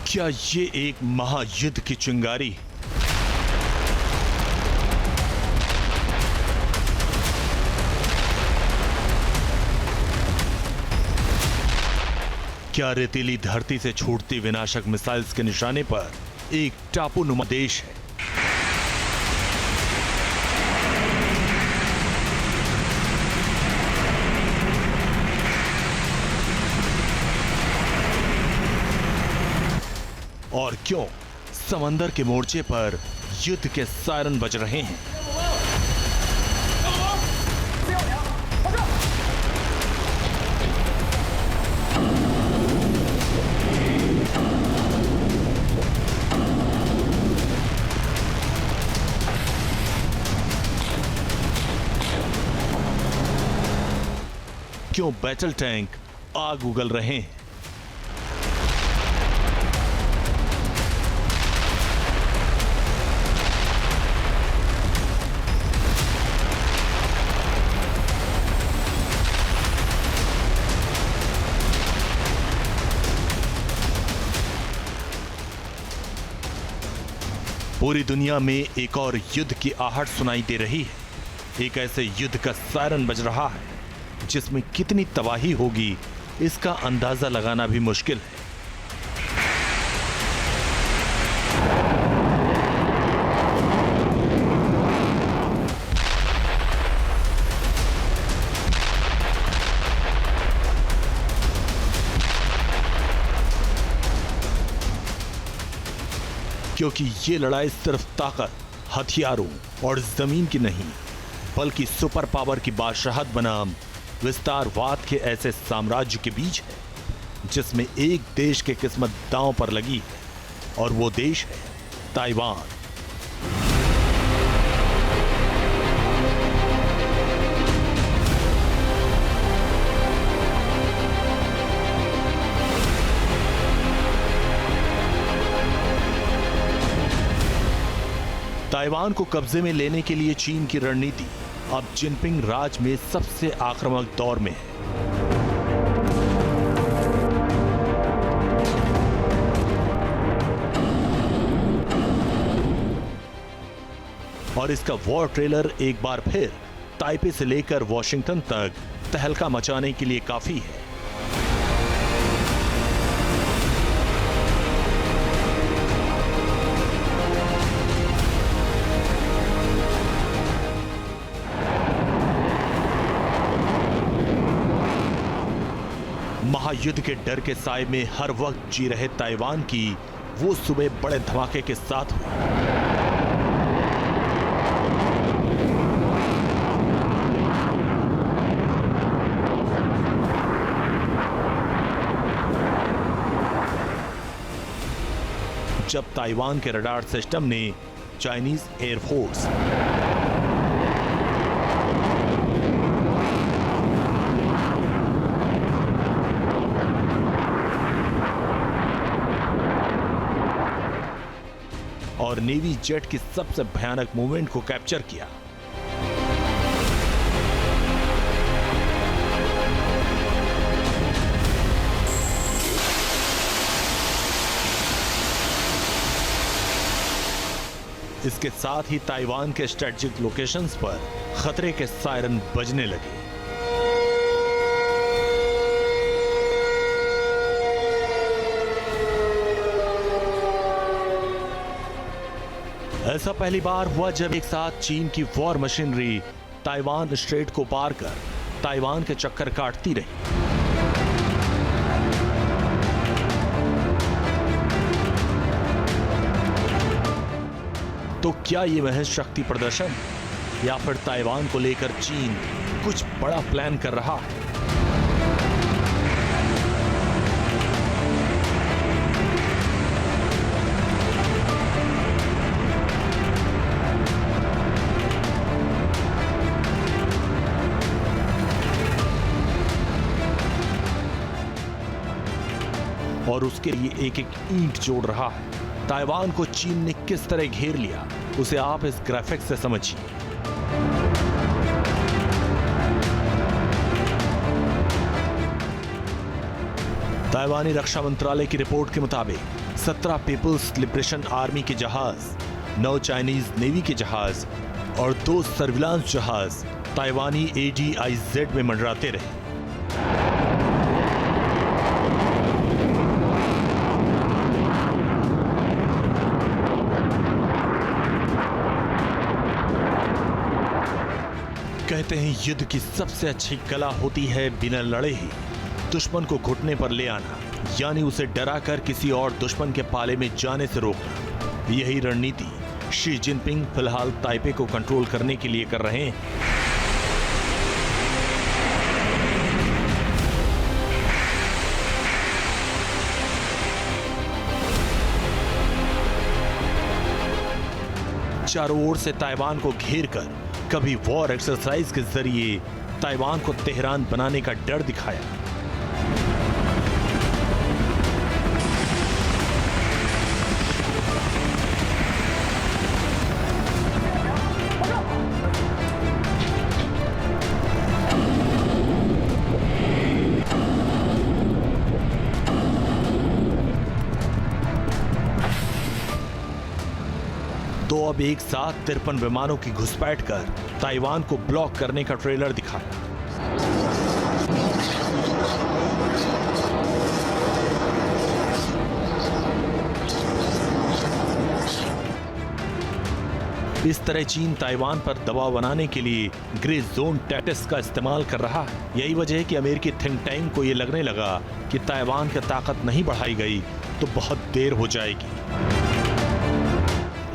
क्या ये एक महायुद्ध की चिंगारी? क्या रेतीली धरती से छूटती विनाशक मिसाइल्स के निशाने पर एक टापू नुमा देश है? और क्यों समंदर के मोर्चे पर युद्ध के सायरन बज रहे हैं? क्यों बैटल टैंक आग उगल रहे हैं? पूरी दुनिया में एक और युद्ध की आहट सुनाई दे रही है। एक ऐसे युद्ध का सायरन बज रहा है जिसमें कितनी तबाही होगी इसका अंदाजा लगाना भी मुश्किल है। क्योंकि ये लड़ाई सिर्फ ताकत, हथियारों और जमीन की नहीं, बल्कि सुपर पावर की बादशाहत बनाम विस्तारवाद के ऐसे साम्राज्य के बीच है जिसमें एक देश की किस्मत दांव पर लगी है और वो देश है ताइवान। ताइवान को कब्जे में लेने के लिए चीन की रणनीति अब जिनपिंग राज में सबसे आक्रामक दौर में है। और इसका वॉर ट्रेलर एक बार फिर ताइपे से लेकर वॉशिंगटन तक तहलका मचाने के लिए काफी है। महायुद्ध के डर के साए में हर वक्त जी रहे ताइवान की वो सुबह बड़े धमाके के साथ हुई। जब ताइवान के रडार सिस्टम ने चाइनीज एयरफोर्स और नेवी जेट की सबसे भयानक मूवमेंट को कैप्चर किया। इसके साथ ही ताइवान के स्ट्रेटेजिक लोकेशंस पर खतरे के सायरन बजने लगे। ऐसा पहली बार हुआ जब एक साथ चीन की वॉर मशीनरी ताइवान स्ट्रेट को पार कर ताइवान के चक्कर काटती रही। तो क्या ये महज शक्ति प्रदर्शन या फिर ताइवान को लेकर चीन कुछ बड़ा प्लान कर रहा है? और उसके लिए एक एक ईंट जोड़ रहा है। ताइवान को चीन ने किस तरह घेर लिया उसे आप इस ग्राफिक्स से समझिए। ताइवानी रक्षा मंत्रालय की रिपोर्ट के मुताबिक 17 पीपुल्स लिबरेशन आर्मी के जहाज, 9 चाइनीज नेवी के जहाज और 2 सर्विलांस जहाज ताइवानी ADIZ में मंडराते रहे। कहते हैं युद्ध की सबसे अच्छी कला होती है बिना लड़े ही दुश्मन को घुटने पर ले आना, यानी उसे डराकर किसी और दुश्मन के पाले में जाने से रोकना। यही रणनीति शी जिनपिंग फिलहाल ताइपे को कंट्रोल करने के लिए कर रहे हैं। चारों ओर से ताइवान को घेरकर कभी वॉर एक्सरसाइज के जरिए ताइवान को तेहरान बनाने का डर दिखाया। तो अब एक साथ 53 विमानों की घुसपैठ कर ताइवान को ब्लॉक करने का ट्रेलर दिखाया। इस तरह चीन ताइवान पर दबाव बनाने के लिए ग्रे जोन टैक्टिक्स का इस्तेमाल कर रहा है। यही वजह है कि अमेरिकी थिंक टैंक को यह लगने लगा कि ताइवान की ताकत नहीं बढ़ाई गई तो बहुत देर हो जाएगी।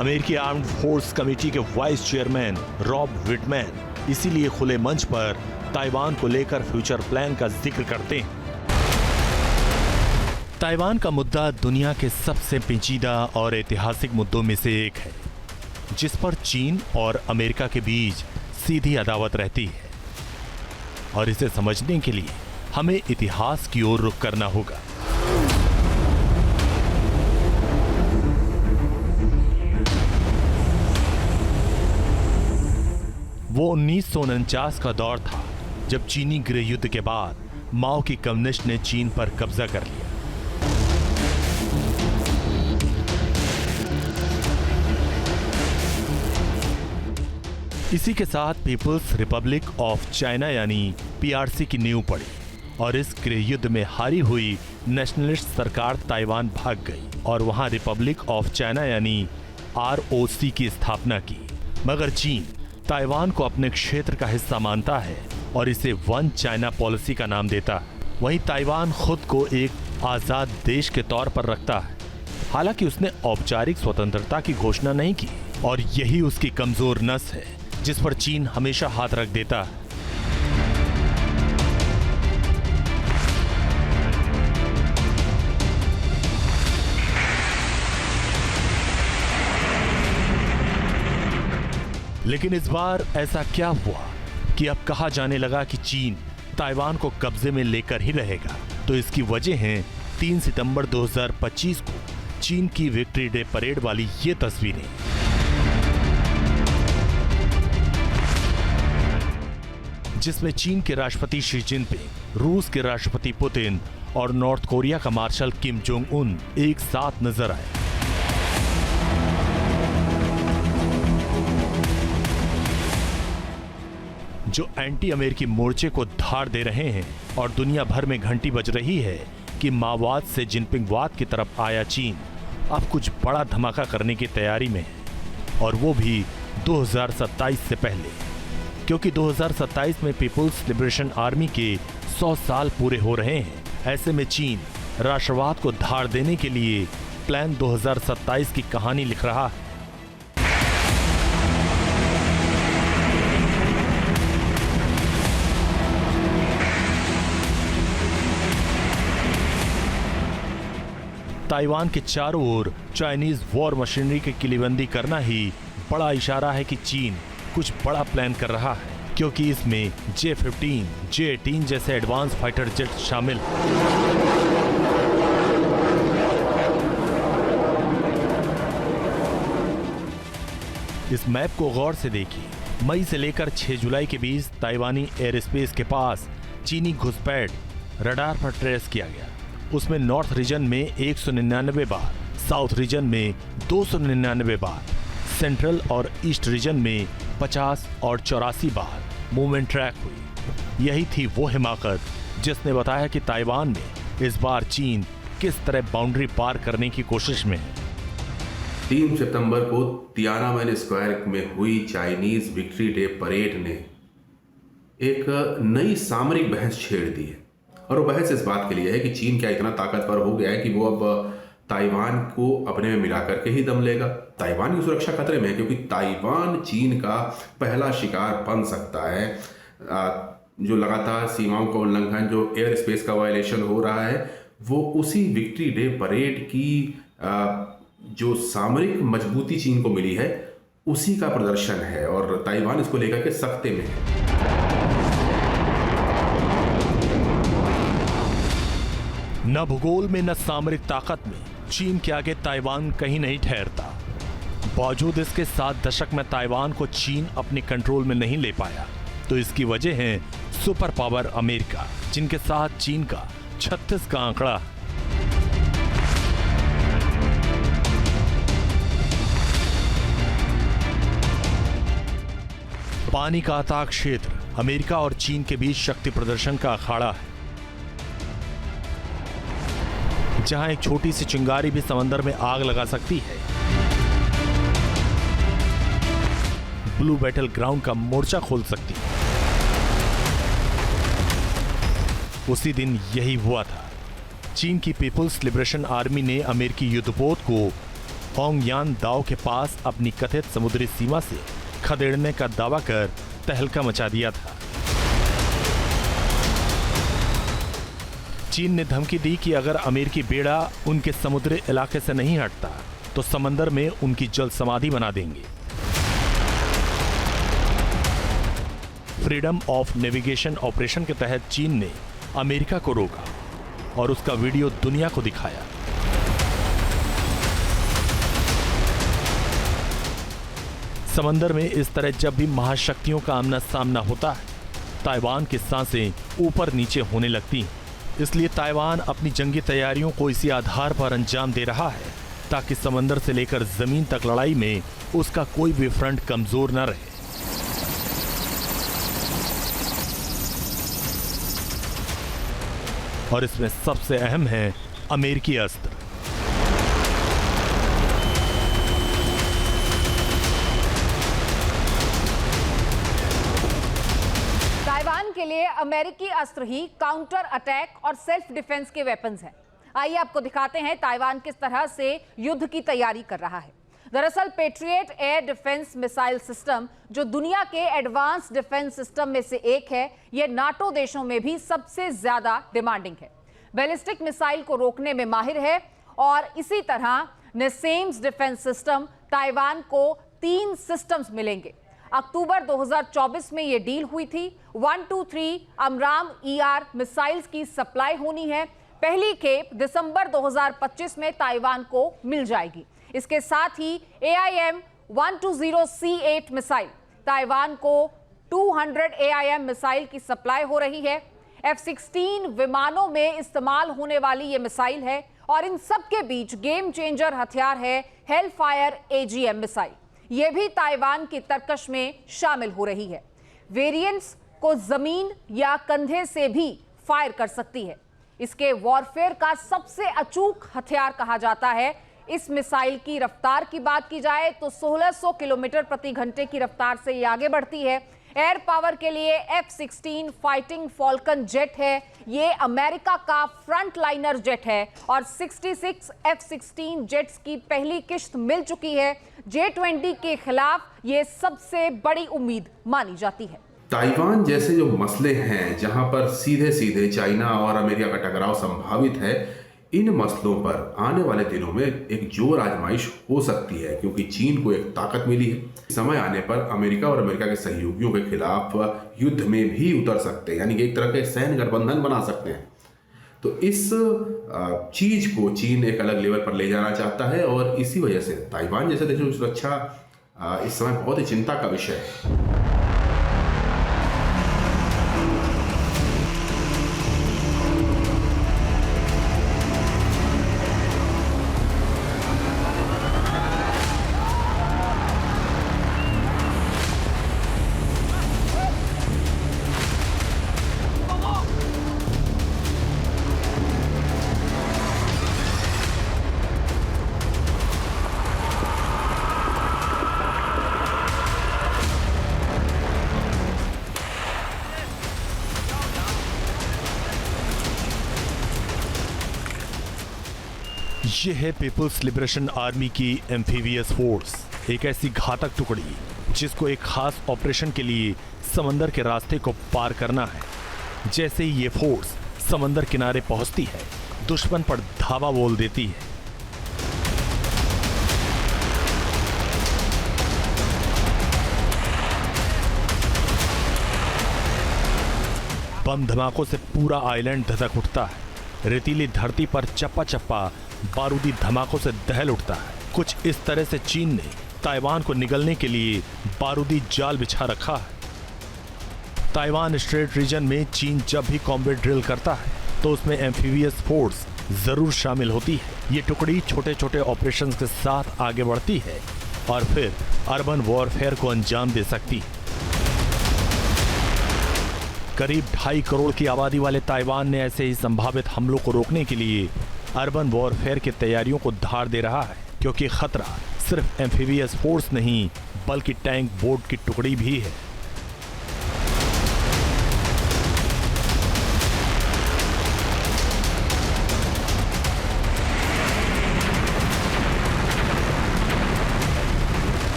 अमेरिकी आर्म्ड फोर्स कमेटी के वाइस चेयरमैन रॉब विटमैन इसीलिए खुले मंच पर ताइवान को लेकर फ्यूचर प्लान का जिक्र करते हैं। ताइवान का मुद्दा दुनिया के सबसे पेचीदा और ऐतिहासिक मुद्दों में से एक है, जिस पर चीन और अमेरिका के बीच सीधी अदावत रहती है। और इसे समझने के लिए हमें इतिहास की ओर रुख करना होगा। वो 1949 का दौर था जब चीनी गृह युद्ध के बाद माओ की कम्युनिस्ट ने चीन पर कब्जा कर लिया। इसी के साथ पीपुल्स रिपब्लिक ऑफ चाइना यानी PRC की नींव पड़ी और इस गृह युद्ध में हारी हुई नेशनलिस्ट सरकार ताइवान भाग गई और वहां रिपब्लिक ऑफ चाइना यानी ROC की स्थापना की। मगर चीन ताइवान को अपने क्षेत्र का हिस्सा मानता है और इसे वन चाइना पॉलिसी का नाम देता है। वहीं ताइवान खुद को एक आजाद देश के तौर पर रखता है, हालांकि उसने औपचारिक स्वतंत्रता की घोषणा नहीं की और यही उसकी कमजोर नस है जिस पर चीन हमेशा हाथ रख देता है। लेकिन इस बार ऐसा क्या हुआ कि अब कहा जाने लगा कि चीन ताइवान को कब्जे में लेकर ही रहेगा। तो इसकी वजह है 3 सितंबर 2025 को चीन की विक्ट्री डे परेड वाली ये तस्वीरें। जिसमें चीन के राष्ट्रपति शी जिनपिंग, रूस के राष्ट्रपति पुतिन और नॉर्थ कोरिया का मार्शल किम जोंग उन एक साथ नजर आए। जो एंटी अमेरिकी मोर्चे को धार दे रहे हैं और दुनिया भर में घंटी बज रही है कि माओवाद से जिनपिंगवाद की तरफ आया चीन अब कुछ बड़ा धमाका करने की तैयारी में है, और वो भी 2027 से पहले, क्योंकि 2027 में पीपुल्स लिबरेशन आर्मी के 100 साल पूरे हो रहे हैं। ऐसे में चीन राष्ट्रवाद को धार देने के लिए प्लान 2027 की कहानी लिख रहा है। ताइवान के चारों ओर चाइनीज वॉर मशीनरी की किलीबंदी करना ही बड़ा इशारा है कि चीन कुछ बड़ा प्लान कर रहा है, क्योंकि इसमें J-15, J-18 जैसे एडवांस फाइटर जेट शामिल हैं। इस मैप को गौर से देखिए। मई से लेकर 6 जुलाई के बीच ताइवानी एयर स्पेस के पास चीनी घुसपैठ रडार पर ट्रेस किया गया। उसमें नॉर्थ रीजन में 199 बार, साउथ रीजन में 299 बार, सेंट्रल और ईस्ट रीजन में 50 और 84 बार मूवमेंट ट्रैक हुई। यही थी वो हिमाकत जिसने बताया कि ताइवान में इस बार चीन किस तरह बाउंड्री पार करने की कोशिश में है। 3 सितंबर को तियानामेन स्क्वायर में हुई चाइनीज विक्ट्री डे परेड ने एक नई सामरिक बहस छेड़ दी है, और वो बहस इस बात के लिए है कि चीन क्या इतना ताकतवर हो गया है कि वो अब ताइवान को अपने में मिला करके ही दम लेगा। ताइवान की सुरक्षा खतरे में है, क्योंकि ताइवान चीन का पहला शिकार बन सकता है। जो लगातार सीमाओं का उल्लंघन, जो एयर स्पेस का वायलेशन हो रहा है, वो उसी विक्ट्री डे परेड की जो सामरिक मजबूती चीन को मिली है उसी का प्रदर्शन है, और ताइवान इसको लेकर के सख्ते में है। न भूगोल में न सामरिक ताकत में चीन के आगे ताइवान कहीं नहीं ठहरता। बावजूद इसके 7 दशक में ताइवान को चीन अपने कंट्रोल में नहीं ले पाया, तो इसकी वजह है सुपर पावर अमेरिका, जिनके साथ चीन का 36 का आंकड़ा। पानी का अथाह क्षेत्र अमेरिका और चीन के बीच शक्ति प्रदर्शन का अखाड़ा है, जहां एक छोटी सी चिंगारी भी समंदर में आग लगा सकती है। ब्लू बैटल ग्राउंड का मोर्चा खोल सकती है। उसी दिन यही हुआ था। चीन की पीपुल्स लिबरेशन आर्मी ने अमेरिकी युद्धपोत को होंगयान दाओ के पास अपनी कथित समुद्री सीमा से खदेड़ने का दावा कर तहलका मचा दिया था। चीन ने धमकी दी कि अगर अमेरिकी बेड़ा उनके समुद्री इलाके से नहीं हटता तो समंदर में उनकी जल समाधि बना देंगे। फ्रीडम ऑफ नेविगेशन ऑपरेशन के तहत चीन ने अमेरिका को रोका और उसका वीडियो दुनिया को दिखाया। समंदर में इस तरह जब भी महाशक्तियों का आमना सामना होता है, ताइवान की सांसें ऊपर नीचे होने लगती हैं। इसलिए ताइवान अपनी जंगी तैयारियों को इसी आधार पर अंजाम दे रहा है ताकि समंदर से लेकर जमीन तक लड़ाई में उसका कोई भी फ्रंट कमजोर न रहे। और इसमें सबसे अहम है अमेरिकी अस्त्र। ताइवान के लिए अमेरिकी अस्त्र ही काउंटर अटैक और सेल्फ डिफेंस के वेपन्स हैं। आइए आपको दिखाते हैं ताइवान किस तरह से युद्ध की तैयारी कर रहा है। दरअसल patriot air defence missile system, जो दुनिया के एडवांस डिफेंस सिस्टम में से एक है, यह नाटो देशों में भी सबसे ज्यादा डिमांडिंग है। बैलिस्टिक मिसाइल को रोकने में माहिर है और इसी तरह नेसेम्स डिफेंस सिस्टम ताइवान को 3 सिस्टम्स मिलेंगे। अक्टूबर 2024 में यह डील हुई थी। 123 अमराम ER मिसाइल्स की सप्लाई होनी है। पहली खेप दिसंबर 2025 में ताइवान को मिल जाएगी। इसके साथ ही AIM-120C8 मिसाइल, ताइवान को 200 AIM मिसाइल की सप्लाई हो रही है। F-16 विमानों में इस्तेमाल होने वाली ये मिसाइल है और इन सब के बीच गेम चेंजर हथियार है हेलफायर AGM मिसाइल। ये भी ताइवान की तरकश में शामिल हो रही है। वेरिएंट्स को जमीन या कंधे से भी फायर कर सकती है। इसके वॉरफेयर का सबसे अचूक हथियार कहा जाता है। इस मिसाइल की रफ्तार की बात की जाए तो 1600 किलोमीटर प्रति घंटे की रफ्तार से ये आगे बढ़ती है। एयर पावर के लिए F-16 फाइटिंग फॉल्कन जेट है। ये अमेरिका का फ्रंट लाइनर जेट है और 66 F-16 जेट्स की पहली किश्त मिल चुकी है। J-20 के खिलाफ ये सबसे बड़ी उम्मीद मानी जाती है। ताइवान जैसे जो मसले हैं जहां पर सीधे सीधे चाइना और अमेरिका का टकराव संभावित है, इन मसलों पर आने वाले दिनों में एक जोर आजमाइश हो सकती है, क्योंकि चीन को एक ताकत मिली है। समय आने पर अमेरिका और अमेरिका के सहयोगियों के खिलाफ युद्ध में भी उतर सकते हैं, यानी कि एक तरह के सैन्य गठबंधन बना सकते हैं। तो इस चीज को चीन एक अलग लेवल पर ले जाना चाहता है और इसी वजह से ताइवान जैसे देशों की सुरक्षा इस समय बहुत ही चिंता का विषय है। ये है पीपुल्स लिबरेशन आर्मी की एम्फीबियस फोर्स, एक ऐसी घातक टुकड़ी जिसको एक खास ऑपरेशन के लिए समंदर के रास्ते को पार करना है। जैसे ही ये फोर्स समंदर किनारे पहुंचती है, दुश्मन पर धावा बोल देती है। बम धमाकों से पूरा आइलैंड धधक उठता है। रेतीली धरती पर चप्पा चप्पा बारूदी धमाकों से दहल उठता है। कुछ इस तरह से चीन ने ताइवान को निगलने के लिए बारूदी जाल बिछा रखा है। ताइवान स्ट्रेट रीजन में चीन जब भी कॉम्बैट ड्रिल करता है तो उसमें एम्फीबियस फोर्स जरूर शामिल होती है। ये टुकड़ी छोटे छोटे ऑपरेशंस के साथ आगे बढ़ती है और फिर अर्बन वॉरफेयर को अंजाम दे सकती है। करीब 2.5 करोड़ की आबादी वाले ताइवान ने ऐसे ही संभावित हमलों को रोकने के लिए अर्बन वॉरफेयर की तैयारियों को धार दे रहा है, क्योंकि खतरा सिर्फ एम्फीबियस फोर्स नहीं बल्कि टैंक बोट की टुकड़ी भी है।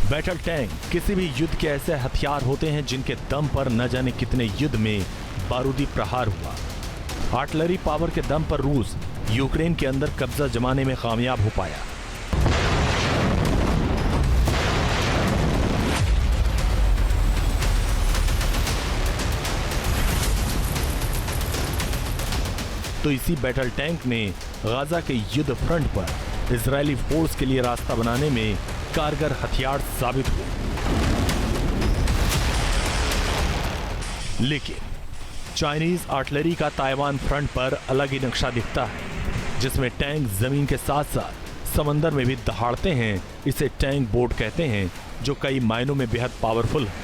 बैटल टैंक किसी भी युद्ध के ऐसे हथियार होते हैं जिनके दम पर न जाने कितने युद्ध में बारूदी प्रहार हुआ। आर्टिलरी पावर के दम पर रूस यूक्रेन के अंदर कब्जा जमाने में कामयाब हो पाया। तो इसी बैटल टैंक ने गाजा के युद्ध फ्रंट पर इजरायली फोर्स के लिए रास्ता बनाने में कारगर हथियार साबित हुए। लेकिन चाइनीज आर्टिलरी का ताइवान फ्रंट पर अलग ही नक्शा दिखता है, जिसमें टैंक जमीन के साथ साथ समंदर में भी दहाड़ते हैं। इसे टैंक बोट कहते हैं, जो कई मायनों में बेहद पावरफुल है।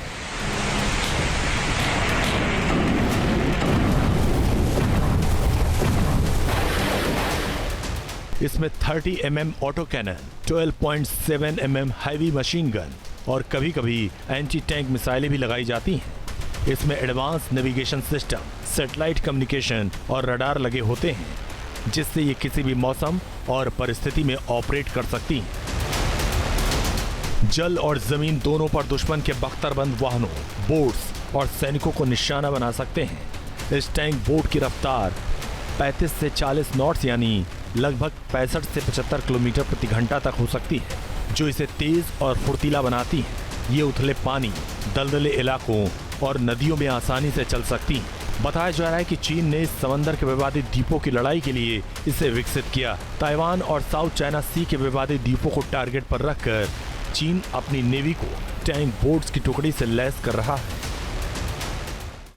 इसमें 30 mm auto cannon, 12.7 mm heavy machine gun और कभी कभी एंटी टैंक मिसाइलें भी लगाई जाती हैं। इसमें advance navigation system, satellite communication और रडार लगे होते हैं, जिससे ये किसी भी मौसम और परिस्थिति में ऑपरेट कर सकती हैं। जल और जमीन दोनों पर दुश्मन के बख्तरबंद वाहनों, बोट्स और सैनिकों को निशाना बना सकते हैं। इस टैंक बोट की रफ्तार 35 से 40 नॉट्स यानी लगभग 65 से 75 किलोमीटर प्रति घंटा तक हो सकती है, जो इसे तेज और फुर्तीला बनाती है। ये उथले पानी, दलदले इलाकों और नदियों में आसानी से चल सकती है। बताया जा रहा है कि चीन ने समंदर के विवादित द्वीपों की लड़ाई के लिए इसे विकसित किया। ताइवान और साउथ चाइना सी के विवादित द्वीपों को टारगेट पर रखकर चीन अपनी नेवी को टैंक बोट्स की टुकड़ी से लैस कर रहा है।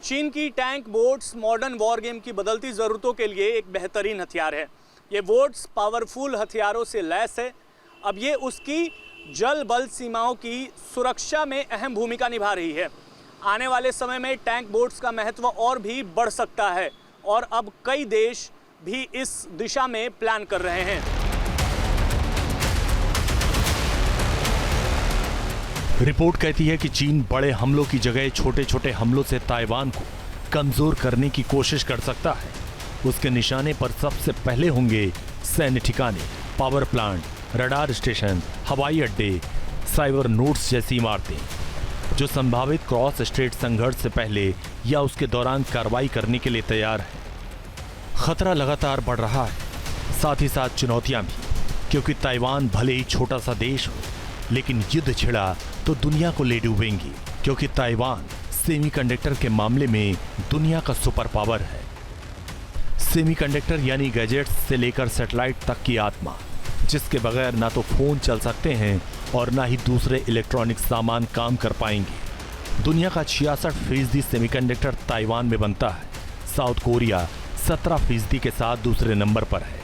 चीन की tank boats modern war game की बदलती ज़रूरतों के लिए एक बेहतरीन हथियार है। ये बोट्स पावरफुल हथियारों से लैस है। अब ये उसकी जल बल सीमाओं की सुरक्षा में अहम भूमिका निभा रही है। आने वाले समय में टैंक बोट्स का महत्व और भी बढ़ सकता है और अब कई देश भी इस दिशा में प्लान कर रहे हैं। रिपोर्ट कहती है कि चीन बड़े हमलों की जगह छोटे छोटे हमलों से ताइवान को कमजोर करने की कोशिश कर सकता है। उसके निशाने पर सबसे पहले होंगे सैन्य ठिकाने, पावर प्लांट, रडार स्टेशन, हवाई अड्डे, साइबर नोड्स जैसी इमारतें, जो संभावित क्रॉस स्ट्रेट संघर्ष से पहले या उसके दौरान कार्रवाई करने के लिए तैयार है। खतरा लगातार बढ़ रहा है, साथ ही साथ चुनौतियां भी, क्योंकि ताइवान भले ही छोटा सा देश हो, लेकिन युद्ध छिड़ा तो दुनिया को ले डूबेंगी, क्योंकि ताइवान सेमीकंडक्टर के मामले में दुनिया का सुपर पावर है। सेमीकंडक्टर यानी गैजेट्स से लेकर सैटेलाइट तक की आत्मा, जिसके बगैर ना तो फोन चल सकते हैं और ना ही दूसरे इलेक्ट्रॉनिक सामान काम कर पाएंगे। दुनिया का 66% सेमीकंडक्टर ताइवान में बनता है। साउथ कोरिया 17% के साथ दूसरे नंबर पर है।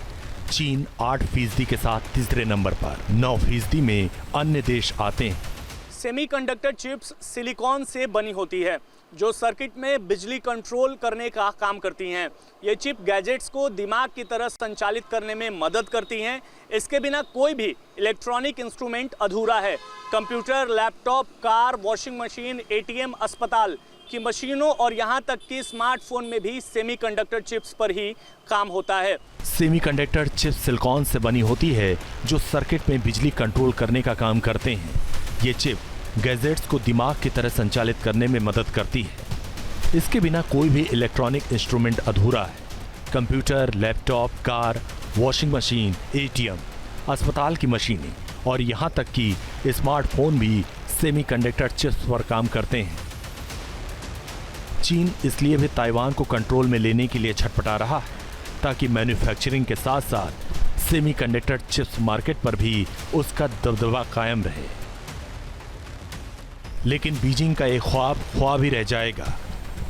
चीन 8% के साथ तीसरे नंबर पर। 9% में अन्य देश आते हैं। सेमीकंडक्टर चिप्स सिलिकॉन से बनी होती है, जो सर्किट में बिजली कंट्रोल करने का काम करती हैं। ये चिप गैजेट्स को दिमाग की तरह संचालित करने में मदद करती हैं। इसके बिना कोई भी इलेक्ट्रॉनिक इंस्ट्रूमेंट अधूरा है। Computer, laptop, car, washing machine, ATM, अस्पताल, कि मशीनों और यहाँ तक कि स्मार्टफोन में भी सेमीकंडक्टर चिप्स पर ही काम होता है। सेमीकंडक्टर चिप सिलिकॉन से बनी होती है जो सर्किट में बिजली कंट्रोल करने का काम करते हैं। ये चिप गैजेट्स को दिमाग की तरह संचालित करने में मदद करती है। इसके बिना कोई भी इलेक्ट्रॉनिक इंस्ट्रूमेंट अधूरा है। Computer, laptop, car, washing machine, ATM, अस्पताल की मशीनें और यहाँ तक कि स्मार्टफोन भी सेमीकंडक्टर चिप्स पर काम करते हैं। चीन इसलिए भी ताइवान को कंट्रोल में लेने के लिए छटपटा रहा है ताकि मैन्युफैक्चरिंग के साथ साथ सेमीकंडक्टर चिप्स मार्केट पर भी उसका दबदबा कायम रहे। लेकिन बीजिंग का एक ख्वाब ही रह जाएगा।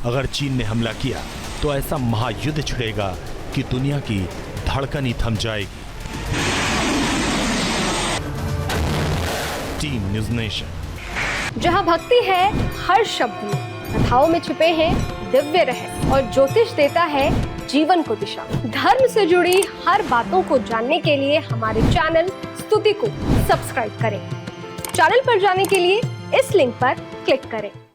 अगर चीन ने हमला किया तो ऐसा महायुद्ध छिड़ेगा कि दुनिया की धड़कन ही थम जाएगी। Team news nation. जहां भक्ति है हर शब्द में, कथाओं में छुपे हैं दिव्य रहस्य और ज्योतिष देता है जीवन को दिशा। धर्म से जुड़ी हर बातों को जानने के लिए हमारे चैनल स्तुति को सब्सक्राइब करें। चैनल पर जाने के लिए इस लिंक पर क्लिक करें।